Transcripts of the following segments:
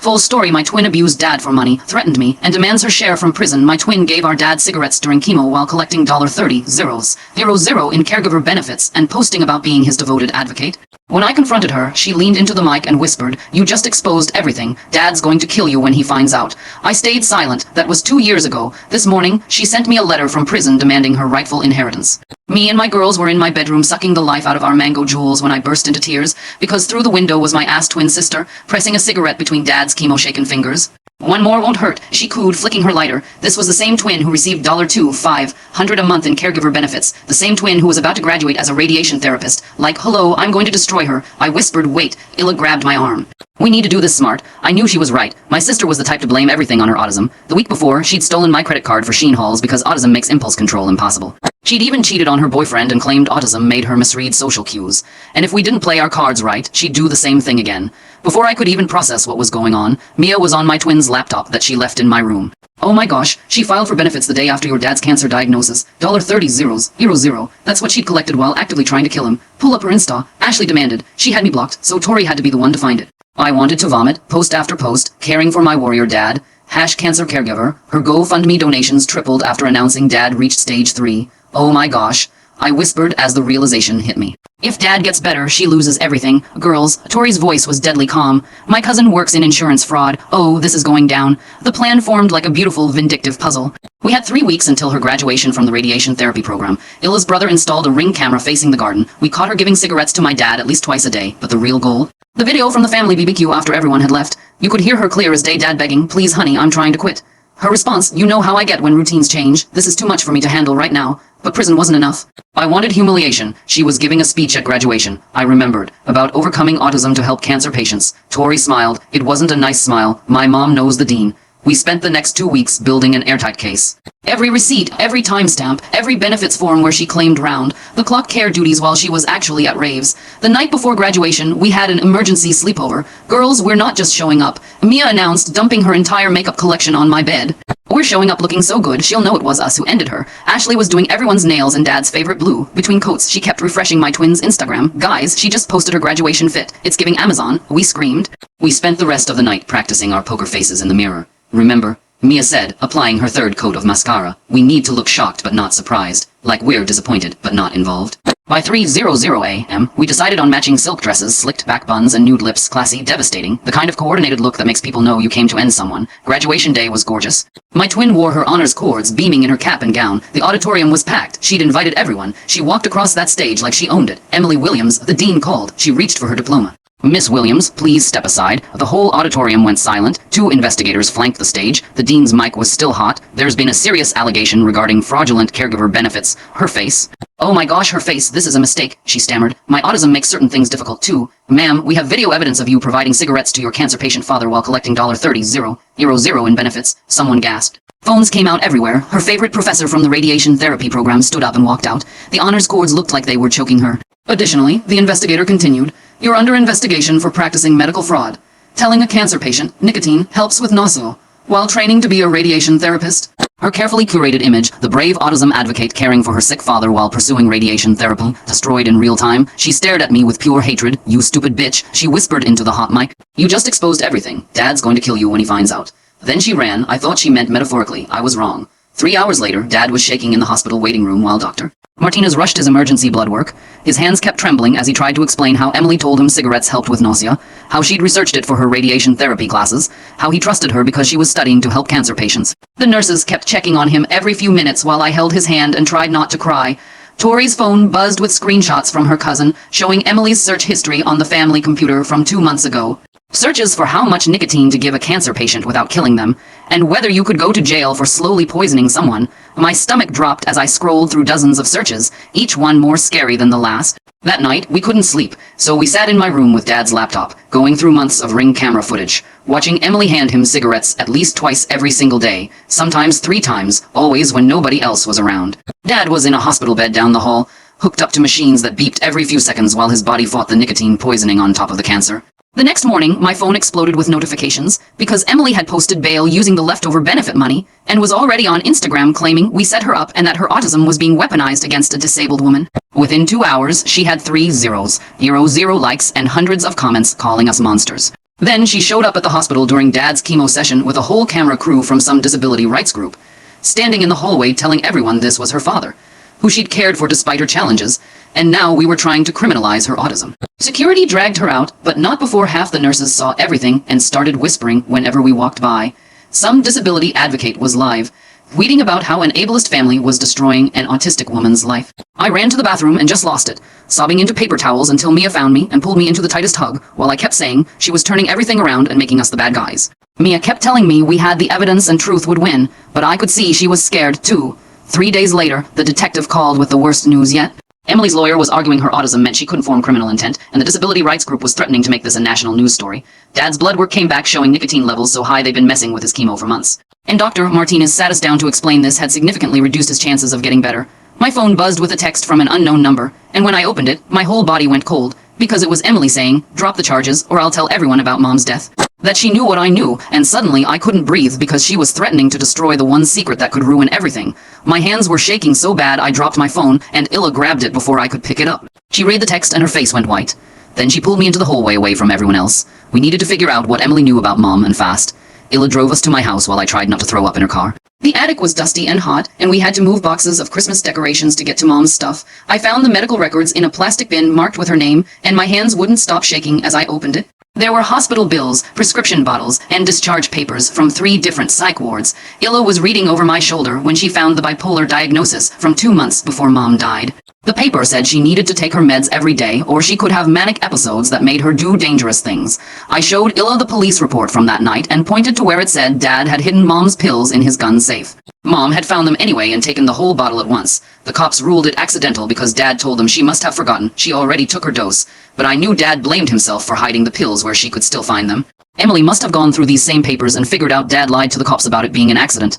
Full story: my twin abused dad for money, threatened me, and demands her share from prison. My twin gave our dad cigarettes during chemo while collecting $30,000 in caregiver benefits and posting about being his devoted advocate. When I confronted her, she leaned into the mic and whispered, "You just exposed everything. Dad's going to kill you when he finds out." I stayed silent. That was 2 years ago. This morning, she sent me a letter from prison demanding her rightful inheritance. Me and my girls were in my bedroom sucking the life out of our mango jewels when I burst into tears, because through the window was my ass twin sister, pressing a cigarette between Dad's chemo-shaken fingers. "One more won't hurt," she cooed, flicking her lighter. This was the same twin who received $2,500 a month in caregiver benefits, the same twin who was about to graduate as a radiation therapist. Like, hello, I'm going to destroy her. I whispered. "Wait." Illa grabbed my arm. "We need to do this smart." I knew she was right. My sister was the type to blame everything on her autism. The week before, she'd stolen my credit card for Sheen hauls because autism makes impulse control impossible. She'd even cheated on her boyfriend and claimed autism made her misread social cues. And if we didn't play our cards right, she'd do the same thing again. Before I could even process what was going on, Mia was on my twin's laptop that she left in my room. "Oh my gosh, she filed for benefits the day after your dad's cancer diagnosis. $30,000. That's what she'd collected while actively trying to kill him. Pull up her Insta," Ashley demanded. She had me blocked, so Tori had to be the one to find it. I wanted to vomit, post after post, caring for my warrior dad. #cancer caregiver. Her GoFundMe donations tripled after announcing dad reached stage 3. "Oh my gosh," I whispered as the realization hit me. "If dad gets better, she loses everything. Girls," Tori's voice was deadly calm. "My cousin works in insurance fraud. Oh, this is going down." The plan formed like a beautiful, vindictive puzzle. We had 3 weeks until her graduation from the radiation therapy program. Illa's brother installed a Ring camera facing the garden. We caught her giving cigarettes to my dad at least twice a day. But the real goal? The video from the family BBQ after everyone had left. You could hear her clear as day, dad begging, "Please honey, I'm trying to quit." Her response, "You know how I get when routines change. This is too much for me to handle right now." But prison wasn't enough. I wanted humiliation. She was giving a speech at graduation. I remembered. About overcoming autism to help cancer patients. Tori smiled. It wasn't a nice smile. My mom knows the dean. We spent the next 2 weeks building an airtight case. Every receipt, every timestamp, every benefits form where she claimed round the clock care duties while she was actually at raves. The night before graduation, we had an emergency sleepover. "Girls, we're not just showing up," Mia announced, dumping her entire makeup collection on my bed. "We're showing up looking so good, she'll know it was us who ended her." Ashley was doing everyone's nails in dad's favorite blue. Between coats, she kept refreshing my twin's Instagram. "Guys, she just posted her graduation fit. It's giving Amazon." We screamed. We spent the rest of the night practicing our poker faces in the mirror. "Remember," Mia said, applying her third coat of mascara, "we need to look shocked but not surprised, like we're disappointed but not involved." By 3:00 a.m., we decided on matching silk dresses, slicked back buns, and nude lips. Classy, devastating, the kind of coordinated look that makes people know you came to end someone. Graduation day was gorgeous. My twin wore her honors cords, beaming in her cap and gown. The auditorium was packed. She'd invited everyone. She walked across that stage like she owned it. Emily Williams, the dean, called. She reached for her diploma. "Miss Williams, please step aside." The whole auditorium went silent. 2 investigators flanked the stage. The dean's mic was still hot. "There's been a serious allegation regarding fraudulent caregiver benefits." Her face. "Oh my gosh, her face. This is a mistake," she stammered. "My autism makes certain things difficult too. Ma'am, we have video evidence of you providing cigarettes to your cancer patient father while collecting $30,000 in benefits." Someone gasped. Phones came out everywhere. Her favorite professor from the radiation therapy program stood up and walked out. The honors cords looked like they were choking her. Additionally, the investigator continued, "You're under investigation for practicing medical fraud. Telling a cancer patient nicotine helps with nausea while training to be a radiation therapist." Her carefully curated image, the brave autism advocate caring for her sick father while pursuing radiation therapy, destroyed in real time. She stared at me with pure hatred. "You stupid bitch," she whispered into the hot mic. "You just exposed everything. Dad's going to kill you when he finds out." Then she ran. I thought she meant metaphorically. I was wrong. 3 hours later, Dad was shaking in the hospital waiting room while Dr. Martinez rushed his emergency blood work. His hands kept trembling as he tried to explain how Emily told him cigarettes helped with nausea, how she'd researched it for her radiation therapy classes, how he trusted her because she was studying to help cancer patients. The nurses kept checking on him every few minutes while I held his hand and tried not to cry. Tori's phone buzzed with screenshots from her cousin, showing Emily's search history on the family computer from 2 months ago. Searches for how much nicotine to give a cancer patient without killing them, and whether you could go to jail for slowly poisoning someone. My stomach dropped as I scrolled through dozens of searches, each one more scary than the last. That night, we couldn't sleep, so we sat in my room with Dad's laptop, going through months of Ring camera footage, watching Emily hand him cigarettes at least twice every single day, sometimes 3 times, always when nobody else was around. Dad was in a hospital bed down the hall, hooked up to machines that beeped every few seconds while his body fought the nicotine poisoning on top of the cancer. The next morning, my phone exploded with notifications because Emily had posted bail using the leftover benefit money and was already on Instagram claiming we set her up and that her autism was being weaponized against a disabled woman. Within 2 hours, she had 3 zeros, 0 likes, and hundreds of comments calling us monsters. Then she showed up at the hospital during Dad's chemo session with a whole camera crew from some disability rights group, standing in the hallway telling everyone this was her father, who she'd cared for despite her challenges, and now we were trying to criminalize her autism. Security dragged her out, but not before half the nurses saw everything and started whispering whenever we walked by. Some disability advocate was live, tweeting about how an ableist family was destroying an autistic woman's life. I ran to the bathroom and just lost it, sobbing into paper towels until Mia found me and pulled me into the tightest hug, while I kept saying she was turning everything around and making us the bad guys. Mia kept telling me we had the evidence and truth would win, but I could see she was scared too. 3 days later, the detective called with the worst news yet. Emily's lawyer was arguing her autism meant she couldn't form criminal intent, and the disability rights group was threatening to make this a national news story. Dad's blood work came back showing nicotine levels so high they'd been messing with his chemo for months. And Dr. Martinez sat us down to explain this had significantly reduced his chances of getting better. My phone buzzed with a text from an unknown number, and when I opened it, my whole body went cold, because it was Emily saying, "Drop the charges, or I'll tell everyone about Mom's death." That she knew what I knew, and suddenly I couldn't breathe because she was threatening to destroy the one secret that could ruin everything. My hands were shaking so bad I dropped my phone, and Illa grabbed it before I could pick it up. She read the text and her face went white. Then she pulled me into the hallway away from everyone else. We needed to figure out what Emily knew about Mom, and fast. Illa drove us to my house while I tried not to throw up in her car. The attic was dusty and hot, and we had to move boxes of Christmas decorations to get to Mom's stuff. I found the medical records in a plastic bin marked with her name, and my hands wouldn't stop shaking as I opened it. There were hospital bills, prescription bottles, and discharge papers from 3 different psych wards. Illa was reading over my shoulder when she found the bipolar diagnosis from 2 months before Mom died. The paper said she needed to take her meds every day, or she could have manic episodes that made her do dangerous things. I showed Illa the police report from that night and pointed to where it said Dad had hidden Mom's pills in his gun safe. Mom had found them anyway and taken the whole bottle at once. The cops ruled it accidental because Dad told them she must have forgotten she already took her dose, but I knew Dad blamed himself for hiding the pills where she could still find them. Emily must have gone through these same papers and figured out Dad lied to the cops about it being an accident.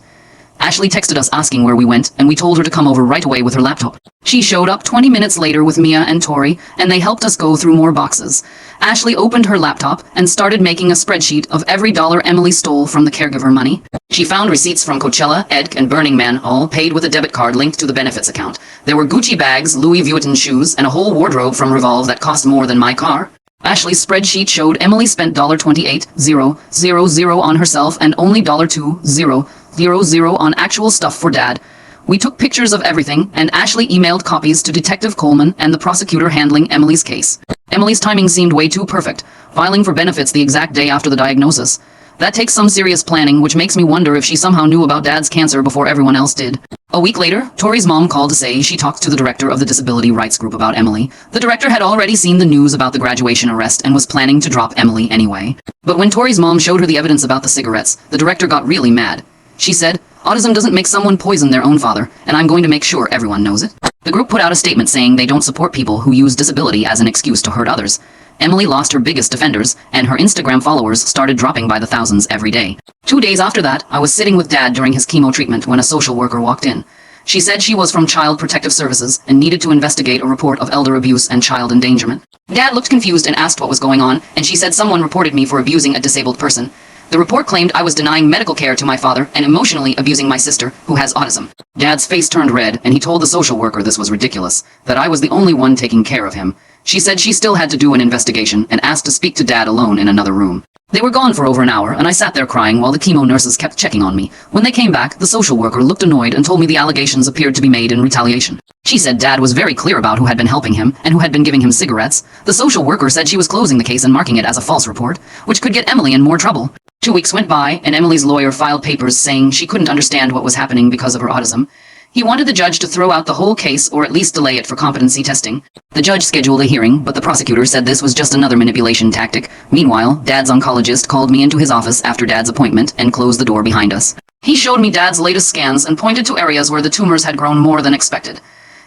Ashley texted us asking where we went, and we told her to come over right away with her laptop. She showed up 20 minutes later with Mia and Tori, and they helped us go through more boxes. Ashley opened her laptop and started making a spreadsheet of every dollar Emily stole from the caregiver money. She found receipts from Coachella, EDC, and Burning Man, all paid with a debit card linked to the benefits account. There were Gucci bags, Louis Vuitton shoes, and a whole wardrobe from Revolve that cost more than my car. Ashley's spreadsheet showed Emily spent $28,000 on herself and only $2,000 on actual stuff for Dad. We took pictures of everything, and Ashley emailed copies to Detective Coleman and the prosecutor handling Emily's case. Emily's timing seemed way too perfect, filing for benefits the exact day after the diagnosis. That takes some serious planning, which makes me wonder if she somehow knew about Dad's cancer before everyone else did. A week later, Tori's mom called to say she talked to the director of the disability rights group about Emily. The director had already seen the news about the graduation arrest and was planning to drop Emily anyway. But when Tori's mom showed her the evidence about the cigarettes, the director got really mad. She said, "Autism doesn't make someone poison their own father, and I'm going to make sure everyone knows it." The group put out a statement saying they don't support people who use disability as an excuse to hurt others. Emily lost her biggest defenders, and her Instagram followers started dropping by the thousands every day. 2 days after that, I was sitting with Dad during his chemo treatment when a social worker walked in. She said she was from Child Protective Services and needed to investigate a report of elder abuse and child endangerment. Dad looked confused and asked what was going on, and she said someone reported me for abusing a disabled person. The report claimed I was denying medical care to my father and emotionally abusing my sister, who has autism. Dad's face turned red, and he told the social worker this was ridiculous, that I was the only one taking care of him. She said she still had to do an investigation and asked to speak to Dad alone in another room. They were gone for over an hour, and I sat there crying while the chemo nurses kept checking on me. When they came back, the social worker looked annoyed and told me the allegations appeared to be made in retaliation. She said Dad was very clear about who had been helping him and who had been giving him cigarettes. The social worker said she was closing the case and marking it as a false report, which could get Emily in more trouble. 2 weeks went by, and Emily's lawyer filed papers saying she couldn't understand what was happening because of her autism. He wanted the judge to throw out the whole case or at least delay it for competency testing. The judge scheduled a hearing, but the prosecutor said this was just another manipulation tactic. Meanwhile, Dad's oncologist called me into his office after Dad's appointment and closed the door behind us. He showed me Dad's latest scans and pointed to areas where the tumors had grown more than expected.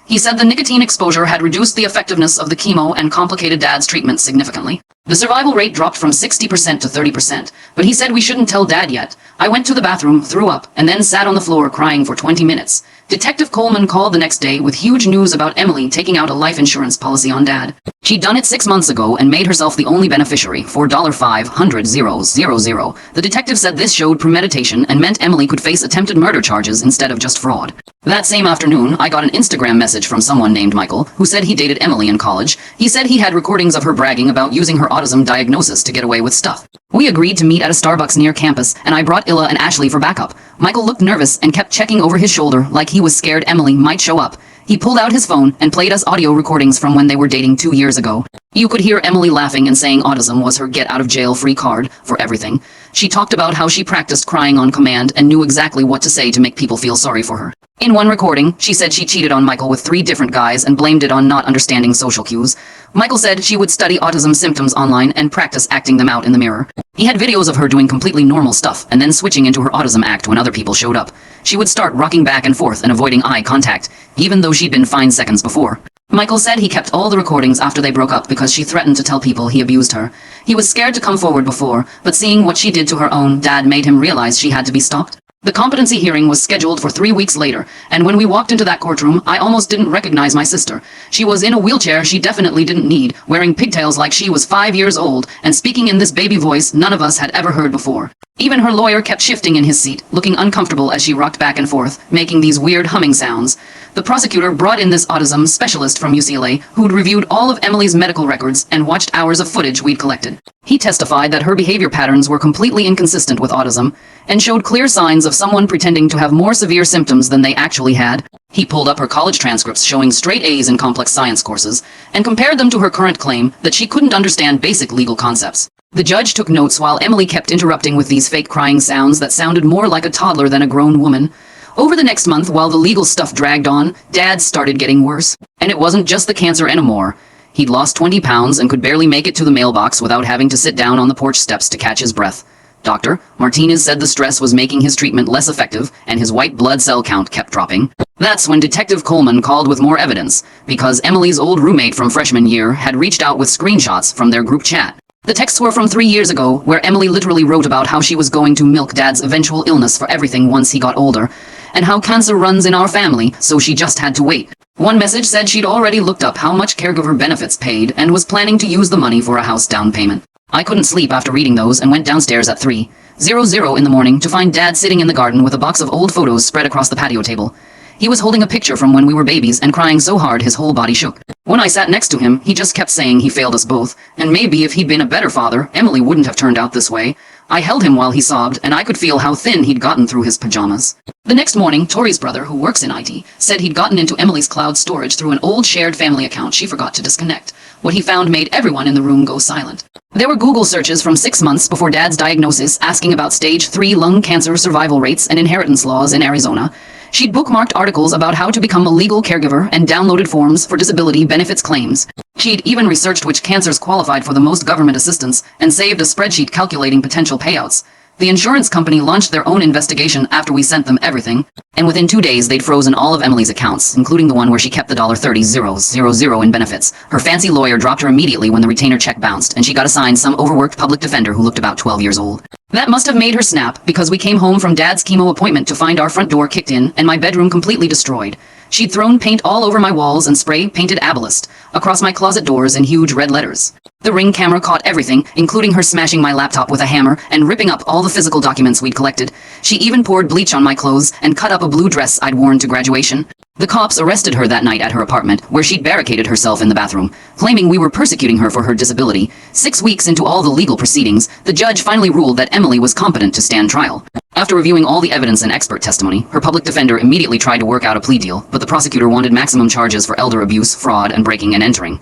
He said the nicotine exposure had reduced the effectiveness of the chemo and complicated Dad's treatment significantly. The survival rate dropped from 60% to 30%, but he said we shouldn't tell Dad yet. I went to the bathroom, threw up, and then sat on the floor crying for 20 minutes. Detective Coleman called the next day with huge news about Emily taking out a life insurance policy on Dad. She'd done it 6 months ago and made herself the only beneficiary for $500,000. The detective said this showed premeditation and meant Emily could face attempted murder charges instead of just fraud. That same afternoon, I got an Instagram message from someone named Michael who said he dated Emily in college. He said he had recordings of her bragging about using her autism diagnosis to get away with stuff. We agreed to meet at a Starbucks near campus, and I brought Illa and Ashley for backup. Michael looked nervous and kept checking over his shoulder like he was scared Emily might show up. He pulled out his phone and played us audio recordings from when they were dating 2 years ago. You could hear Emily laughing and saying autism was her get-out-of-jail-free card for everything. She talked about how she practiced crying on command and knew exactly what to say to make people feel sorry for her. In one recording, she said she cheated on Michael with 3 different guys and blamed it on not understanding social cues. Michael said she would study autism symptoms online and practice acting them out in the mirror. He had videos of her doing completely normal stuff and then switching into her autism act when other people showed up. She would start rocking back and forth and avoiding eye contact, even though she'd been fine seconds before. Michael said he kept all the recordings after they broke up because she threatened to tell people he abused her. He was scared to come forward before, but seeing what she did to her own dad made him realize she had to be stopped. The competency hearing was scheduled for 3 weeks later, and when we walked into that courtroom, I almost didn't recognize my sister. She was in a wheelchair she definitely didn't need, wearing pigtails like she was 5 years old, and speaking in this baby voice none of us had ever heard before. Even her lawyer kept shifting in his seat, looking uncomfortable as she rocked back and forth, making these weird humming sounds. The prosecutor brought in this autism specialist from UCLA who'd reviewed all of Emily's medical records and watched hours of footage we'd collected. He testified that her behavior patterns were completely inconsistent with autism and showed clear signs of someone pretending to have more severe symptoms than they actually had. He pulled up her college transcripts showing straight A's in complex science courses and compared them to her current claim that she couldn't understand basic legal concepts. The judge took notes while Emily kept interrupting with these fake crying sounds that sounded more like a toddler than a grown woman. Over the next month, while the legal stuff dragged on, Dad started getting worse. And it wasn't just the cancer anymore. He'd lost 20 pounds and could barely make it to the mailbox without having to sit down on the porch steps to catch his breath. Dr. Martinez said the stress was making his treatment less effective, and his white blood cell count kept dropping. That's when Detective Coleman called with more evidence, because Emily's old roommate from freshman year had reached out with screenshots from their group chat. The texts were from 3 years ago, where Emily literally wrote about how she was going to milk Dad's eventual illness for everything once he got older, and how cancer runs in our family, so she just had to wait. One message said she'd already looked up how much caregiver benefits paid and was planning to use the money for a house down payment. I couldn't sleep after reading those and went downstairs at 3:00 in the morning to find Dad sitting in the garden with a box of old photos spread across the patio table. He was holding a picture from when we were babies and crying so hard his whole body shook. When I sat next to him, he just kept saying he failed us both, and maybe if he'd been a better father, Emily wouldn't have turned out this way. I held him while he sobbed, and I could feel how thin he'd gotten through his pajamas. The next morning, Tori's brother, who works in IT, said he'd gotten into Emily's cloud storage through an old shared family account she forgot to disconnect. What he found made everyone in the room go silent. There were Google searches from 6 months before Dad's diagnosis asking about stage 3 lung cancer survival rates and inheritance laws in Arizona. She'd bookmarked articles about how to become a legal caregiver and downloaded forms for disability benefits claims. She'd even researched which cancers qualified for the most government assistance and saved a spreadsheet calculating potential payouts. The insurance company launched their own investigation after we sent them everything, and within 2 days they'd frozen all of Emily's accounts, including the one where she kept the $30,000 in benefits. Her fancy lawyer dropped her immediately when the retainer check bounced, and she got assigned some overworked public defender who looked about 12 years old. That must have made her snap, because we came home from Dad's chemo appointment to find our front door kicked in and my bedroom completely destroyed. She'd thrown paint all over my walls and spray-painted Ableist across my closet doors in huge red letters. The Ring camera caught everything, including her smashing my laptop with a hammer and ripping up all the physical documents we'd collected. She even poured bleach on my clothes and cut up a blue dress I'd worn to graduation. The cops arrested her that night at her apartment, where she'd barricaded herself in the bathroom, claiming we were persecuting her for her disability. 6 weeks into all the legal proceedings, the judge finally ruled that Emily was competent to stand trial. After reviewing all the evidence and expert testimony, her public defender immediately tried to work out a plea deal, but the prosecutor wanted maximum charges for elder abuse, fraud, and breaking and entering.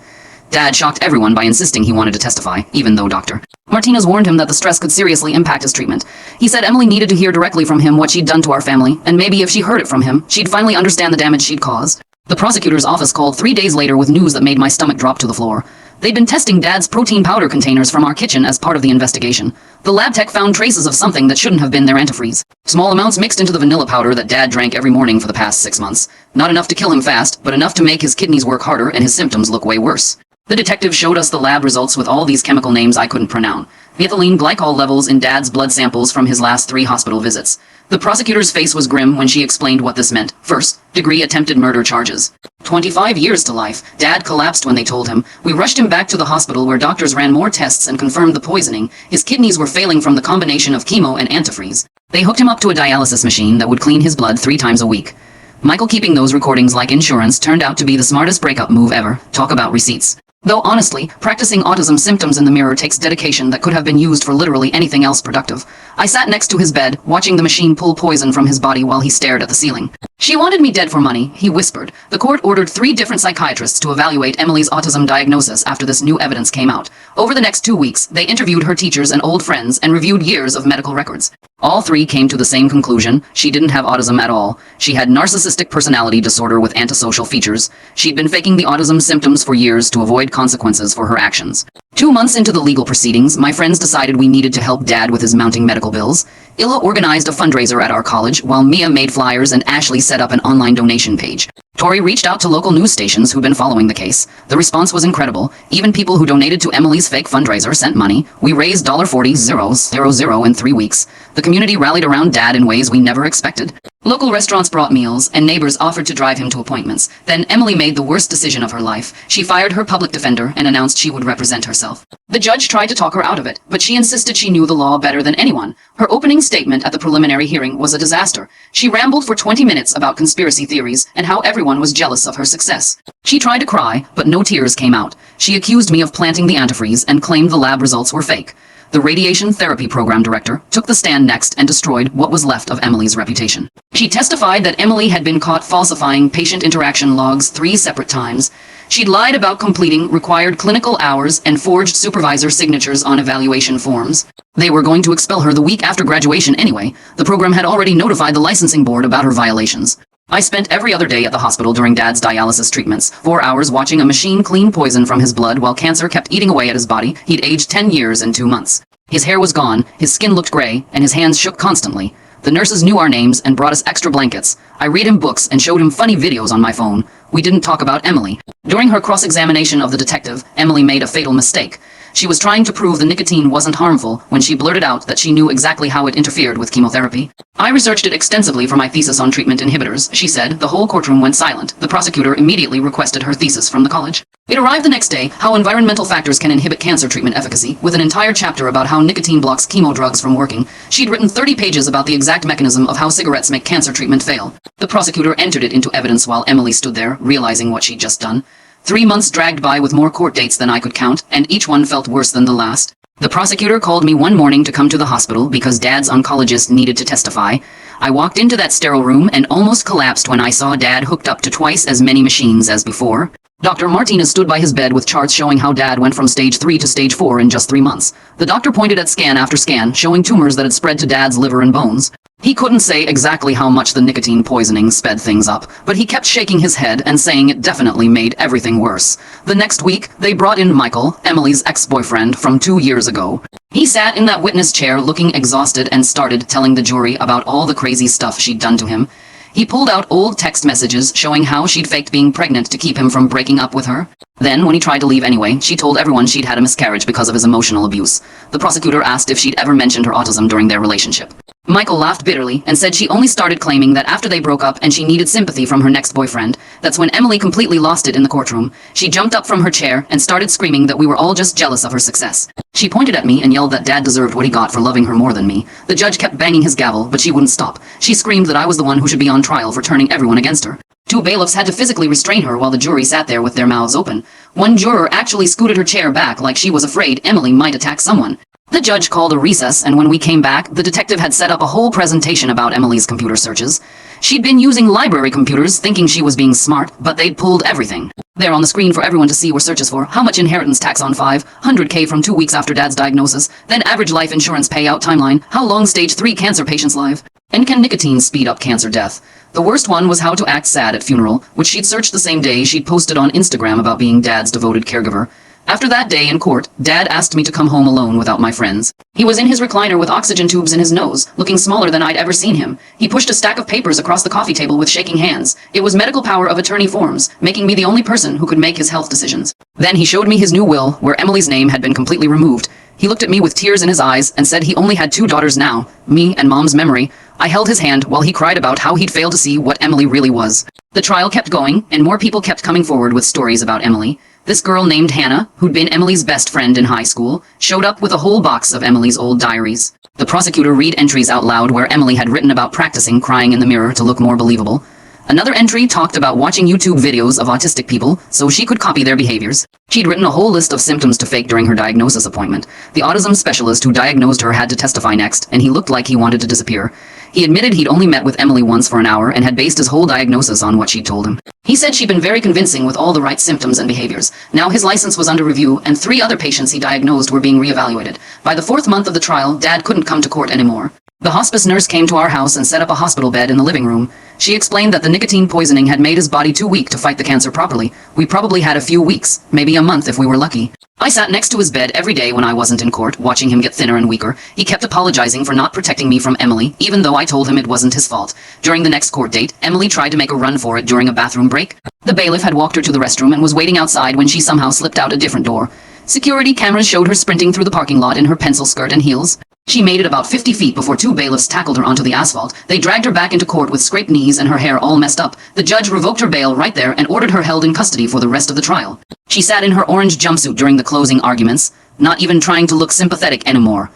Dad shocked everyone by insisting he wanted to testify, even though Dr. Martinez warned him that the stress could seriously impact his treatment. He said Emily needed to hear directly from him what she'd done to our family, and maybe if she heard it from him, she'd finally understand the damage she'd caused. The prosecutor's office called 3 days later with news that made my stomach drop to the floor. They'd been testing Dad's protein powder containers from our kitchen as part of the investigation. The lab tech found traces of something that shouldn't have been their antifreeze. Small amounts mixed into the vanilla powder that Dad drank every morning for the past 6 months. Not enough to kill him fast, but enough to make his kidneys work harder and his symptoms look way worse. The detective showed us the lab results with all these chemical names I couldn't pronounce. Ethylene glycol levels in Dad's blood samples from his last 3 hospital visits. The prosecutor's face was grim when she explained what this meant. First-degree attempted murder charges. 25 years to life. Dad collapsed when they told him. We rushed him back to the hospital where doctors ran more tests and confirmed the poisoning. His kidneys were failing from the combination of chemo and antifreeze. They hooked him up to a dialysis machine that would clean his blood 3 times a week. Michael keeping those recordings like insurance turned out to be the smartest breakup move ever. Talk about receipts. Though honestly, practicing autism symptoms in the mirror takes dedication that could have been used for literally anything else productive. I sat next to his bed, watching the machine pull poison from his body while he stared at the ceiling. She wanted me dead for money, he whispered. The court ordered 3 different psychiatrists to evaluate Emily's autism diagnosis after this new evidence came out. Over the next 2 weeks, they interviewed her teachers and old friends and reviewed years of medical records. All 3 came to the same conclusion: she didn't have autism at all. She had narcissistic personality disorder with antisocial features. She'd been faking the autism symptoms for years to avoid consequences for her actions. 2 months into the legal proceedings, my friends decided we needed to help Dad with his mounting medical bills. Illa organized a fundraiser at our college, while Mia made flyers and Ashley set up an online donation page. Tori reached out to local news stations who'd been following the case. The response was incredible. Even people who donated to Emily's fake fundraiser sent money. We raised $40,000 in 3 weeks. The community rallied around Dad in ways we never expected. Local restaurants brought meals, and neighbors offered to drive him to appointments. Then Emily made the worst decision of her life. She fired her public defender and announced she would represent herself. The judge tried to talk her out of it, but she insisted she knew the law better than anyone. Her opening statement at the preliminary hearing was a disaster. She rambled for 20 minutes about conspiracy theories and how everyone was jealous of her success. She tried to cry, but no tears came out. She accused me of planting the antifreeze and claimed the lab results were fake. The radiation therapy program director took the stand next and destroyed what was left of Emily's reputation. She testified that Emily had been caught falsifying patient interaction logs 3 separate times. She'd lied about completing required clinical hours and forged supervisor signatures on evaluation forms. They were going to expel her the week after graduation anyway. The program had already notified the licensing board about her violations. I spent every other day at the hospital during Dad's dialysis treatments, 4 hours watching a machine clean poison from his blood while cancer kept eating away at his body. He'd aged 10 years and 2 months. His hair was gone, his skin looked gray, and his hands shook constantly. The nurses knew our names and brought us extra blankets. I read him books and showed him funny videos on my phone. We didn't talk about Emily. During her cross-examination of the detective, Emily made a fatal mistake. She was trying to prove the nicotine wasn't harmful when she blurted out that she knew exactly how it interfered with chemotherapy. I researched it extensively for my thesis on treatment inhibitors, she said. The whole courtroom went silent. The prosecutor immediately requested her thesis from the college. It arrived the next day, How Environmental Factors Can Inhibit Cancer Treatment Efficacy, with an entire chapter about how nicotine blocks chemo drugs from working. She'd written 30 pages about the exact mechanism of how cigarettes make cancer treatment fail. The prosecutor entered it into evidence while Emily stood there, realizing what she'd just done. 3 months dragged by with more court dates than I could count, and each one felt worse than the last. The prosecutor called me one morning to come to the hospital because Dad's oncologist needed to testify. I walked into that sterile room and almost collapsed when I saw Dad hooked up to twice as many machines as before. Dr. Martinez stood by his bed with charts showing how Dad went from stage 3 to stage 4 in just 3 months. The doctor pointed at scan after scan, showing tumors that had spread to Dad's liver and bones. He couldn't say exactly how much the nicotine poisoning sped things up, but he kept shaking his head and saying it definitely made everything worse. The next week, they brought in Michael, Emily's ex-boyfriend from 2 years ago. He sat in that witness chair looking exhausted and started telling the jury about all the crazy stuff she'd done to him. He pulled out old text messages showing how she'd faked being pregnant to keep him from breaking up with her. Then, when he tried to leave anyway, she told everyone she'd had a miscarriage because of his emotional abuse. The prosecutor asked if she'd ever mentioned her autism during their relationship. Michael laughed bitterly and said she only started claiming that after they broke up and she needed sympathy from her next boyfriend. That's when Emily completely lost it in the courtroom. She jumped up from her chair and started screaming that we were all just jealous of her success. She pointed at me and yelled that Dad deserved what he got for loving her more than me. The judge kept banging his gavel, but she wouldn't stop. She screamed that I was the one who should be on trial for turning everyone against her. 2 bailiffs had to physically restrain her while the jury sat there with their mouths open. One juror actually scooted her chair back like she was afraid Emily might attack someone. The judge called a recess, and when we came back, the detective had set up a whole presentation about Emily's computer searches. She'd been using library computers, thinking she was being smart, but they'd pulled everything. There on the screen for everyone to see were searches for how much inheritance tax on 500K from 2 weeks after Dad's diagnosis, then average life insurance payout timeline, how long stage 3 cancer patients live, and can nicotine speed up cancer death. The worst one was how to act sad at funeral, which she'd searched the same day she'd posted on Instagram about being Dad's devoted caregiver. After that day in court, Dad asked me to come home alone without my friends. He was in his recliner with oxygen tubes in his nose, looking smaller than I'd ever seen him. He pushed a stack of papers across the coffee table with shaking hands. It was medical power of attorney forms, making me the only person who could make his health decisions. Then he showed me his new will, where Emily's name had been completely removed. He looked at me with tears in his eyes and said he only had 2 daughters now, me and Mom's memory. I held his hand while he cried about how he'd failed to see what Emily really was. The trial kept going, and more people kept coming forward with stories about Emily. This girl named Hannah, who'd been Emily's best friend in high school, showed up with a whole box of Emily's old diaries. The prosecutor read entries out loud where Emily had written about practicing crying in the mirror to look more believable. Another entry talked about watching YouTube videos of autistic people so she could copy their behaviors. She'd written a whole list of symptoms to fake during her diagnosis appointment. The autism specialist who diagnosed her had to testify next, and he looked like he wanted to disappear. He admitted he'd only met with Emily once for an hour and had based his whole diagnosis on what she'd told him. He said she'd been very convincing with all the right symptoms and behaviors. Now his license was under review, and 3 other patients he diagnosed were being reevaluated. By the 4th month of the trial, Dad couldn't come to court anymore. The hospice nurse came to our house and set up a hospital bed in the living room. She explained that the nicotine poisoning had made his body too weak to fight the cancer properly. We probably had a few weeks, maybe a month if we were lucky. I sat next to his bed every day when I wasn't in court, watching him get thinner and weaker. He kept apologizing for not protecting me from Emily, even though I told him it wasn't his fault. During the next court date, Emily tried to make a run for it during a bathroom break. The bailiff had walked her to the restroom and was waiting outside when she somehow slipped out a different door. Security cameras showed her sprinting through the parking lot in her pencil skirt and heels. She made it about 50 feet before 2 bailiffs tackled her onto the asphalt. They dragged her back into court with scraped knees and her hair all messed up. The judge revoked her bail right there and ordered her held in custody for the rest of the trial. She sat in her orange jumpsuit during the closing arguments, not even trying to look sympathetic anymore.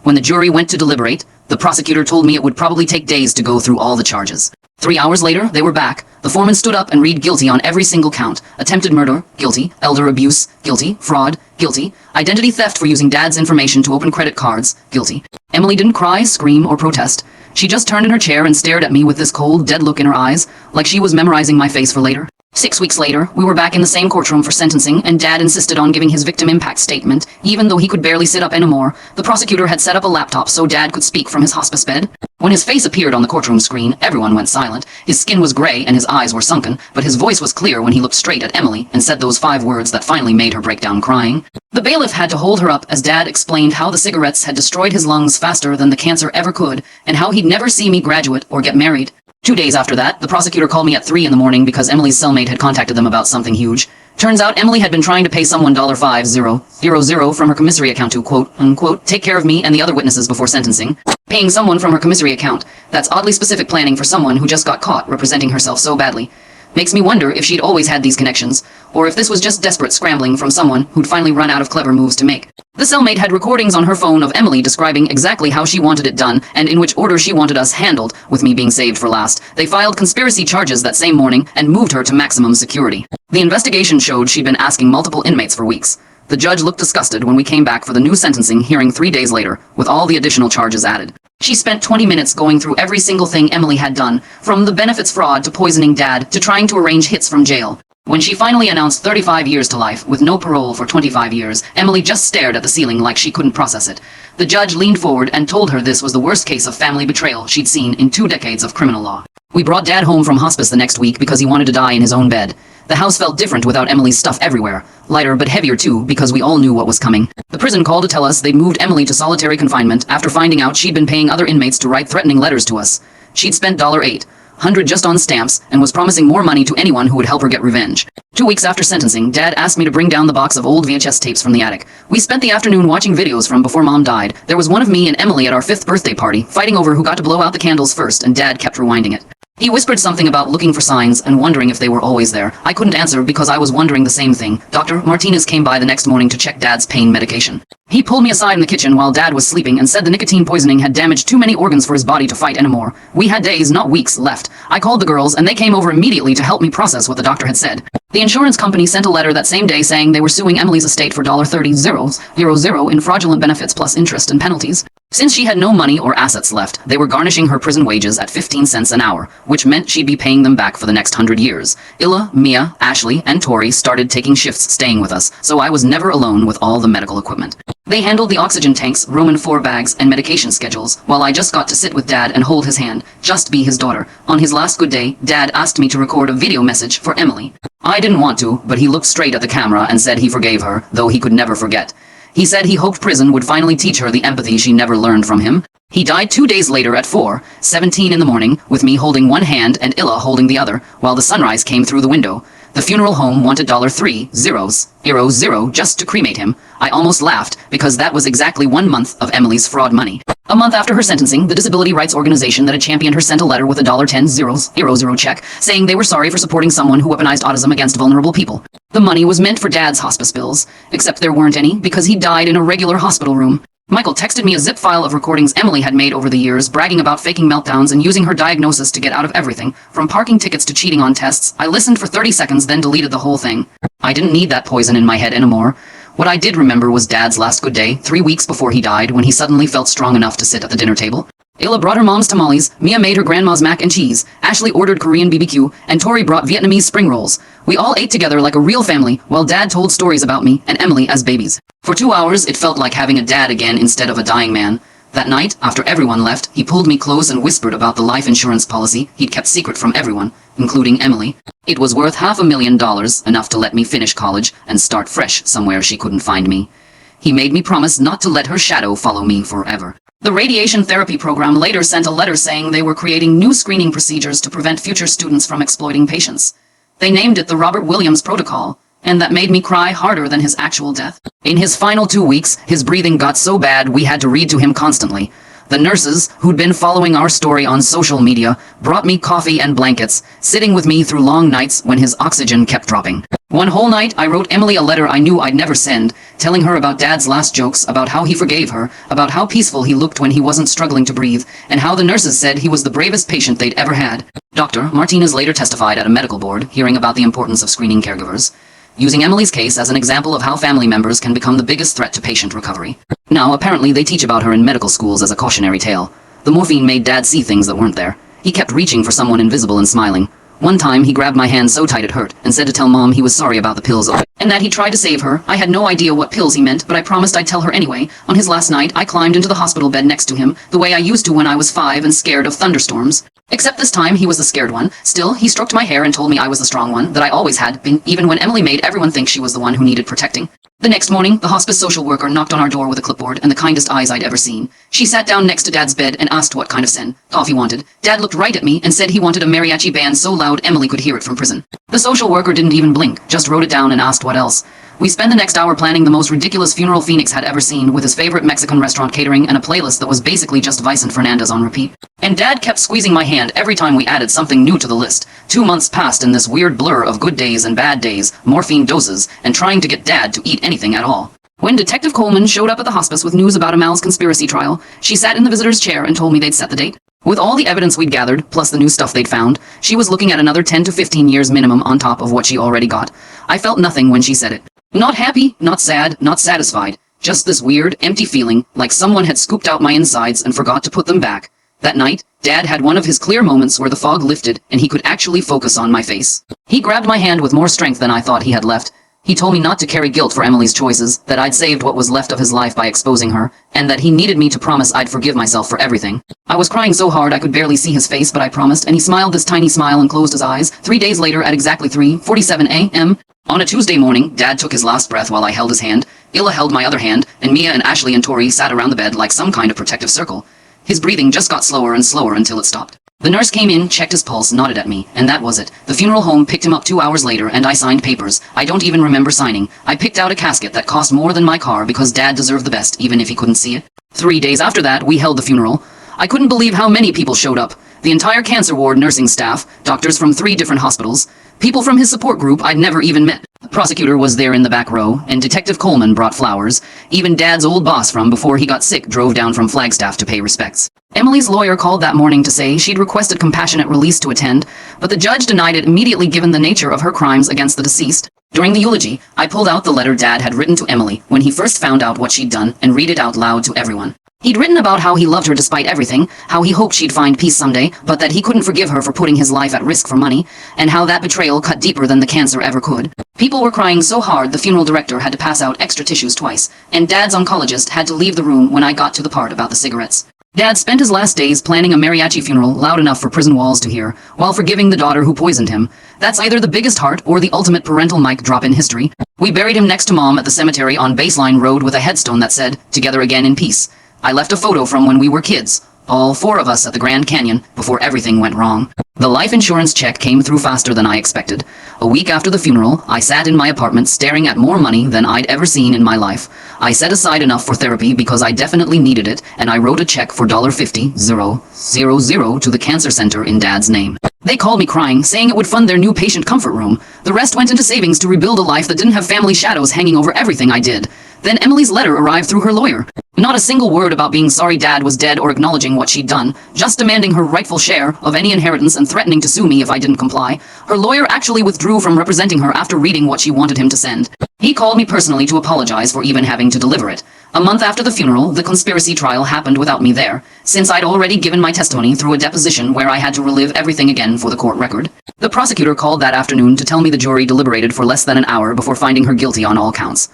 When the jury went to deliberate, the prosecutor told me it would probably take days to go through all the charges. 3 hours later, they were back. The foreman stood up and read guilty on every single count. Attempted murder, guilty. Elder abuse, guilty. Fraud, guilty. Identity theft for using Dad's information to open credit cards, guilty. Emily didn't cry, scream, or protest. She just turned in her chair and stared at me with this cold, dead look in her eyes, like she was memorizing my face for later. 6 weeks later, we were back in the same courtroom for sentencing, and Dad insisted on giving his victim impact statement, even though he could barely sit up anymore. The prosecutor had set up a laptop so Dad could speak from his hospice bed. When his face appeared on the courtroom screen, everyone went silent. His skin was gray and his eyes were sunken, but his voice was clear when he looked straight at Emily and said those 5 words that finally made her break down crying. The bailiff had to hold her up as Dad explained how the cigarettes had destroyed his lungs faster than the cancer ever could, and how he'd never see me graduate or get married. 2 days after that, the prosecutor called me at 3 in the morning because Emily's cellmate had contacted them about something huge. Turns out Emily had been trying to pay someone $5,000 from her commissary account to, quote-unquote, take care of me and the other witnesses before sentencing. Paying someone from her commissary account. That's oddly specific planning for someone who just got caught representing herself so badly. Makes me wonder if she'd always had these connections, or if this was just desperate scrambling from someone who'd finally run out of clever moves to make. The cellmate had recordings on her phone of Emily describing exactly how she wanted it done and in which order she wanted us handled, with me being saved for last. They filed conspiracy charges that same morning and moved her to maximum security. The investigation showed she'd been asking multiple inmates for weeks. The judge looked disgusted when we came back for the new sentencing hearing 3 days later, with all the additional charges added. She spent 20 minutes going through every single thing Emily had done, from the benefits fraud to poisoning Dad to trying to arrange hits from jail. When she finally announced 35 years to life, with no parole for 25 years, Emily just stared at the ceiling like she couldn't process it. The judge leaned forward and told her this was the worst case of family betrayal she'd seen in 2 decades of criminal law. We brought Dad home from hospice the next week because he wanted to die in his own bed. The house felt different without Emily's stuff everywhere. Lighter but heavier too, because we all knew what was coming. The prison called to tell us they'd moved Emily to solitary confinement after finding out she'd been paying other inmates to write threatening letters to us. She'd spent $800 just on stamps and was promising more money to anyone who would help her get revenge. 2 weeks after sentencing, Dad asked me to bring down the box of old VHS tapes from the attic. We spent the afternoon watching videos from before Mom died. There was one of me and Emily at our 5th birthday party, fighting over who got to blow out the candles first, and Dad kept rewinding it. He whispered something about looking for signs and wondering if they were always there. I couldn't answer because I was wondering the same thing. Dr. Martinez came by the next morning to check Dad's pain medication. He pulled me aside in the kitchen while Dad was sleeping and said the nicotine poisoning had damaged too many organs for his body to fight anymore. We had days, not weeks, left. I called the girls and they came over immediately to help me process what the doctor had said. The insurance company sent a letter that same day saying they were suing Emily's estate for $30,000 in fraudulent benefits plus interest and penalties. Since she had no money or assets left, they were garnishing her prison wages at 15 cents an hour, which meant she'd be paying them back for the next 100 years. Illa, Mia, Ashley, and Tori started taking shifts staying with us, so I was never alone with all the medical equipment. They handled the oxygen tanks, room and 4 bags, and medication schedules, while I just got to sit with Dad and hold his hand, just be his daughter. On his last good day, Dad asked me to record a video message for Emily. I didn't want to, but he looked straight at the camera and said he forgave her, though he could never forget. He said he hoped prison would finally teach her the empathy she never learned from him. He died 2 days later at 4:17 in the morning, with me holding one hand and Illa holding the other, while the sunrise came through the window. The funeral home wanted $3,000 just to cremate him. I almost laughed, because that was exactly 1 month of Emily's fraud money. A month after her sentencing, the disability rights organization that had championed her sent a letter with a $10,000 check, saying they were sorry for supporting someone who weaponized autism against vulnerable people. The money was meant for Dad's hospice bills, except there weren't any, because he died in a regular hospital room. Michael texted me a zip file of recordings Emily had made over the years, bragging about faking meltdowns and using her diagnosis to get out of everything, from parking tickets to cheating on tests. I listened for 30 seconds, then deleted the whole thing. I didn't need that poison in my head anymore. What I did remember was Dad's last good day, 3 weeks before he died, when he suddenly felt strong enough to sit at the dinner table. Illa brought her mom's tamales, Mia made her grandma's mac and cheese, Ashley ordered Korean BBQ, and Tori brought Vietnamese spring rolls. We all ate together like a real family, while Dad told stories about me and Emily as babies. For 2 hours, it felt like having a dad again instead of a dying man. That night, after everyone left, he pulled me close and whispered about the life insurance policy he'd kept secret from everyone, including Emily. It was worth $500,000, enough to let me finish college and start fresh somewhere she couldn't find me. He made me promise not to let her shadow follow me forever. The radiation therapy program later sent a letter saying they were creating new screening procedures to prevent future students from exploiting patients. They named it the Robert Williams Protocol, and that made me cry harder than his actual death. In his final 2 weeks, his breathing got so bad we had to read to him constantly. The nurses, who'd been following our story on social media, brought me coffee and blankets, sitting with me through long nights when his oxygen kept dropping. One whole night, I wrote Emily a letter I knew I'd never send, telling her about Dad's last jokes, about how he forgave her, about how peaceful he looked when he wasn't struggling to breathe, and how the nurses said he was the bravest patient they'd ever had. Dr. Martinez later testified at a medical board, hearing about the importance of screening caregivers, using Emily's case as an example of how family members can become the biggest threat to patient recovery. Now, apparently they teach about her in medical schools as a cautionary tale. The morphine made Dad see things that weren't there. He kept reaching for someone invisible and smiling. One time, he grabbed my hand so tight it hurt, and said to tell Mom he was sorry about the pills, and that he tried to save her. I had no idea what pills he meant, but I promised I'd tell her anyway. On his last night, I climbed into the hospital bed next to him, the way I used to when I was 5 and scared of thunderstorms. Except this time, he was the scared one. Still, he stroked my hair and told me I was the strong one, that I always had been, even when Emily made everyone think she was the one who needed protecting. The next morning, the hospice social worker knocked on our door with a clipboard and the kindest eyes I'd ever seen. She sat down next to Dad's bed and asked what kind of sen coffee wanted. Dad looked right at me and said he wanted a mariachi band so loud Emily could hear it from prison. The social worker didn't even blink, just wrote it down and asked what else. We spent the next hour planning the most ridiculous funeral Phoenix had ever seen, with his favorite Mexican restaurant catering and a playlist that was basically just Vicente Fernandez on repeat. And Dad kept squeezing my hand every time we added something new to the list. 2 months passed in this weird blur of good days and bad days, morphine doses, and trying to get Dad to eat anything at all. When Detective Coleman showed up at the hospice with news about Amal's conspiracy trial, she sat in the visitor's chair and told me they'd set the date. With all the evidence we'd gathered, plus the new stuff they'd found, she was looking at another 10 to 15 years minimum on top of what she already got. I felt nothing when she said it. Not happy, not sad, not satisfied. Just this weird, empty feeling, like someone had scooped out my insides and forgot to put them back. That night, Dad had one of his clear moments where the fog lifted and he could actually focus on my face. He grabbed my hand with more strength than I thought he had left. He told me not to carry guilt for Emily's choices, that I'd saved what was left of his life by exposing her, and that he needed me to promise I'd forgive myself for everything. I was crying so hard I could barely see his face, but I promised, and he smiled this tiny smile and closed his eyes. 3 days later, at exactly 3:47 a.m., on a Tuesday morning, Dad took his last breath while I held his hand. Illa held my other hand, and Mia and Ashley and Tori sat around the bed like some kind of protective circle. His breathing just got slower and slower until it stopped. The nurse came in, checked his pulse, nodded at me, and that was it. The funeral home picked him up 2 hours later, and I signed papers. I don't even remember signing. I picked out a casket that cost more than my car because Dad deserved the best, even if he couldn't see it. 3 days after that, we held the funeral. I couldn't believe how many people showed up. The entire cancer ward nursing staff, doctors from 3 different hospitals, people from his support group I'd never even met. The prosecutor was there in the back row, and Detective Coleman brought flowers. Even Dad's old boss from before he got sick drove down from Flagstaff to pay respects. Emily's lawyer called that morning to say she'd requested compassionate release to attend, but the judge denied it immediately given the nature of her crimes against the deceased. During the eulogy, I pulled out the letter Dad had written to Emily when he first found out what she'd done and read it out loud to everyone. He'd written about how he loved her despite everything, how he hoped she'd find peace someday, but that he couldn't forgive her for putting his life at risk for money, and how that betrayal cut deeper than the cancer ever could. People were crying so hard the funeral director had to pass out extra tissues twice, and Dad's oncologist had to leave the room when I got to the part about the cigarettes. Dad spent his last days planning a mariachi funeral loud enough for prison walls to hear, while forgiving the daughter who poisoned him. That's either the biggest heart or the ultimate parental mic drop in history. We buried him next to Mom at the cemetery on Baseline Road with a headstone that said, "Together again in peace." I left a photo from when we were kids, all 4 of us at the Grand Canyon, before everything went wrong. The life insurance check came through faster than I expected. A week after the funeral, I sat in my apartment staring at more money than I'd ever seen in my life. I set aside enough for therapy because I definitely needed it, and I wrote a check for $50,000 to the cancer center in Dad's name. They called me crying, saying it would fund their new patient comfort room. The rest went into savings to rebuild a life that didn't have family shadows hanging over everything I did. Then Emily's letter arrived through her lawyer. Not a single word about being sorry Dad was dead or acknowledging what she'd done, just demanding her rightful share of any inheritance and threatening to sue me if I didn't comply. Her lawyer actually withdrew from representing her after reading what she wanted him to send. He called me personally to apologize for even having to deliver it. A month after the funeral, the conspiracy trial happened without me there, since I'd already given my testimony through a deposition where I had to relive everything again for the court record. The prosecutor called that afternoon to tell me the jury deliberated for less than an hour before finding her guilty on all counts.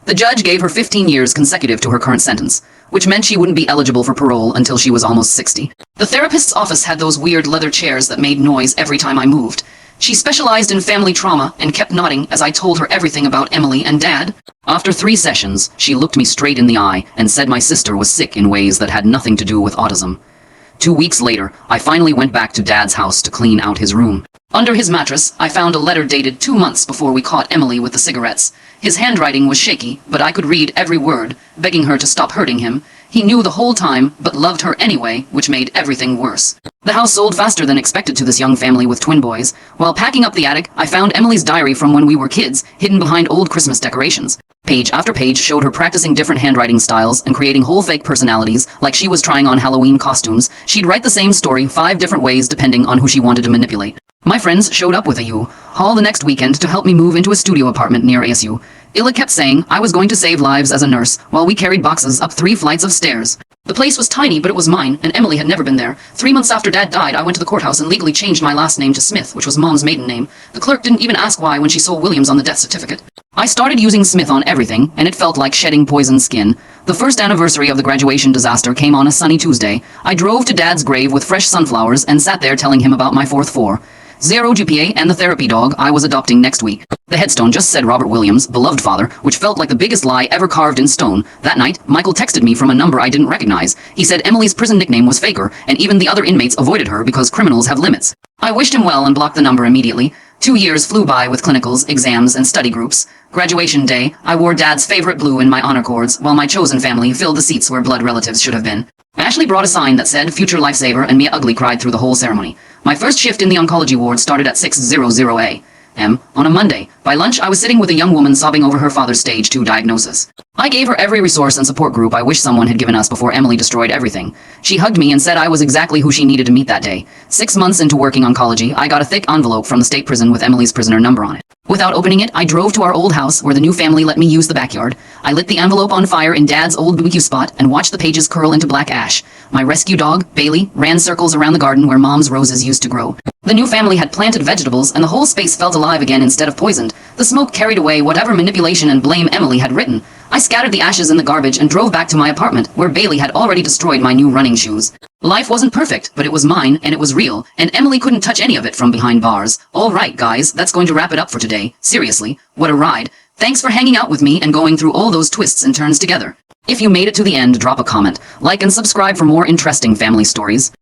The judge gave her 15 years consecutive to her current sentence, which meant she wouldn't be eligible for parole until she was almost 60. The therapist's office had those weird leather chairs that made noise every time I moved. She specialized in family trauma and kept nodding as I told her everything about Emily and Dad. After 3 sessions, she looked me straight in the eye and said my sister was sick in ways that had nothing to do with autism. 2 weeks later, I finally went back to Dad's house to clean out his room. Under his mattress, I found a letter dated 2 months before we caught Emily with the cigarettes. His handwriting was shaky, but I could read every word, begging her to stop hurting him. He knew the whole time, but loved her anyway, which made everything worse. The house sold faster than expected to this young family with twin boys. While packing up the attic, I found Emily's diary from when we were kids, hidden behind old Christmas decorations. Page after page showed her practicing different handwriting styles and creating whole fake personalities, like she was trying on Halloween costumes. She'd write the same story 5 different ways depending on who she wanted to manipulate. My friends showed up with a U-Haul the next weekend to help me move into a studio apartment near ASU. Illa kept saying I was going to save lives as a nurse, while we carried boxes up 3 flights of stairs. The place was tiny, but it was mine, and Emily had never been there. 3 months after Dad died, I went to the courthouse and legally changed my last name to Smith, which was Mom's maiden name. The clerk didn't even ask why when she saw Williams on the death certificate. I started using Smith on everything, and it felt like shedding poison skin. The first anniversary of the graduation disaster came on a sunny Tuesday. I drove to Dad's grave with fresh sunflowers and sat there telling him about my 4th 4. 0 GPA and the therapy dog I was adopting next week. The headstone just said Robert Williams, beloved father, which felt like the biggest lie ever carved in stone. That night, Michael texted me from a number I didn't recognize. He said Emily's prison nickname was Faker, and even the other inmates avoided her because criminals have limits. I wished him well and blocked the number immediately. 2 years flew by with clinicals, exams, and study groups. Graduation day, I wore Dad's favorite blue in my honor cords, while my chosen family filled the seats where blood relatives should have been. Ashley brought a sign that said Future Lifesaver, and Mia Ugly cried through the whole ceremony. My first shift in the oncology ward started at 6:00 a.m. on a Monday. By lunch, I was sitting with a young woman sobbing over her father's stage 2 diagnosis. I gave her every resource and support group I wish someone had given us before Emily destroyed everything. She hugged me and said I was exactly who she needed to meet that day. 6 months into working oncology, I got a thick envelope from the state prison with Emily's prisoner number on it. Without opening it, I drove to our old house where the new family let me use the backyard. I lit the envelope on fire in Dad's old BBQ spot and watched the pages curl into black ash. My rescue dog, Bailey, ran circles around the garden where Mom's roses used to grow. The new family had planted vegetables and the whole space felt alive again instead of poisoned. The smoke carried away whatever manipulation and blame Emily had written. I scattered the ashes in the garbage and drove back to my apartment, where Bailey had already destroyed my new running shoes. Life wasn't perfect, but it was mine, and it was real, and Emily couldn't touch any of it from behind bars. All right, guys, that's going to wrap it up for today. Seriously, what a ride. Thanks for hanging out with me and going through all those twists and turns together. If you made it to the end, drop a comment, like and subscribe for more interesting family stories.